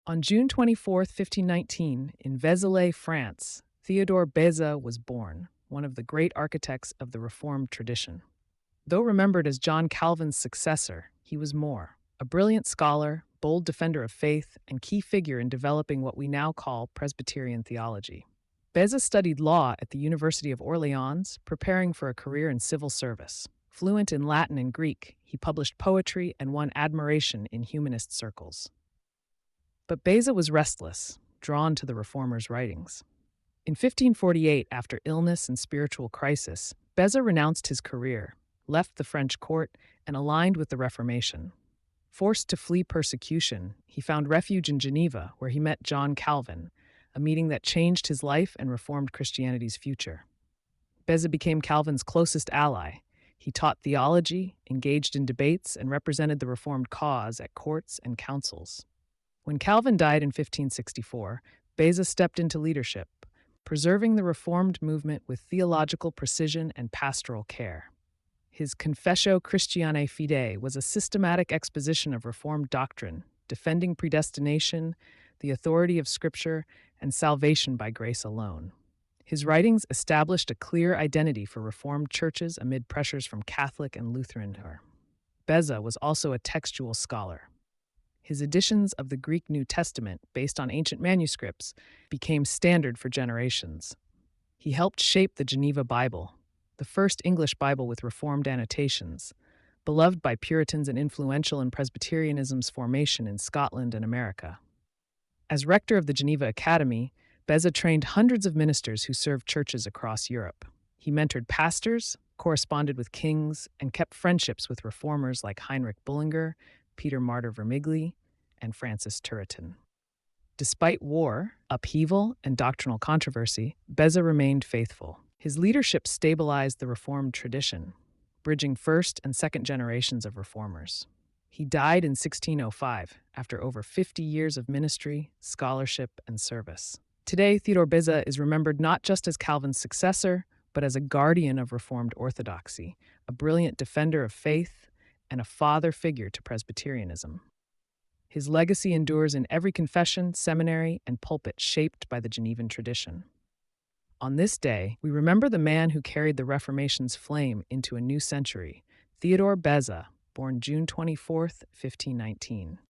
On June 24, 1519, in Vézelay, France, Theodore Beza was born, one of the great architects of the Reformed tradition. Though remembered as John Calvin's successor, he was more: a brilliant scholar, bold defender of faith, and key figure in developing what we now call Presbyterian theology. Beza studied law at the University of Orleans, preparing for a career in civil service. Fluent in Latin and Greek, he published poetry and won admiration in humanist circles. But Beza was restless, drawn to the reformers' writings. In 1548, after illness and spiritual crisis, Beza renounced his career, left the French court, and aligned with the Reformation. Forced to flee persecution, he found refuge in Geneva, where he met John Calvin, a meeting that changed his life and reformed Christianity's future. Beza became Calvin's closest ally. He taught theology, engaged in debates, and represented the Reformed cause at courts and councils. When Calvin died in 1564, Beza stepped into leadership, preserving the Reformed movement with theological precision and pastoral care. His Confessio Christianae Fidei was a systematic exposition of Reformed doctrine, defending predestination, the authority of Scripture, and salvation by grace alone. His writings established a clear identity for Reformed churches amid pressures from Catholic and Lutheran. Beza was also a textual scholar. His editions of the Greek New Testament, based on ancient manuscripts, became standard for generations. He helped shape the Geneva Bible, the first English Bible with Reformed annotations, beloved by Puritans and influential in Presbyterianism's formation in Scotland and America. As rector of the Geneva Academy, Beza trained hundreds of ministers who served churches across Europe. He mentored pastors, corresponded with kings, and kept friendships with reformers like Heinrich Bullinger, Peter Martyr Vermigli, and Francis Turretin. Despite war, upheaval, and doctrinal controversy, Beza remained faithful. His leadership stabilized the Reformed tradition, bridging first and second generations of reformers. He died in 1605, after over 50 years of ministry, scholarship, and service. Today, Theodore Beza is remembered not just as Calvin's successor, but as a guardian of Reformed orthodoxy, a brilliant defender of faith, and a father figure to Presbyterianism. His legacy endures in every confession, seminary, and pulpit shaped by the Genevan tradition. On this day, we remember the man who carried the Reformation's flame into a new century, Theodore Beza, born June 24, 1519.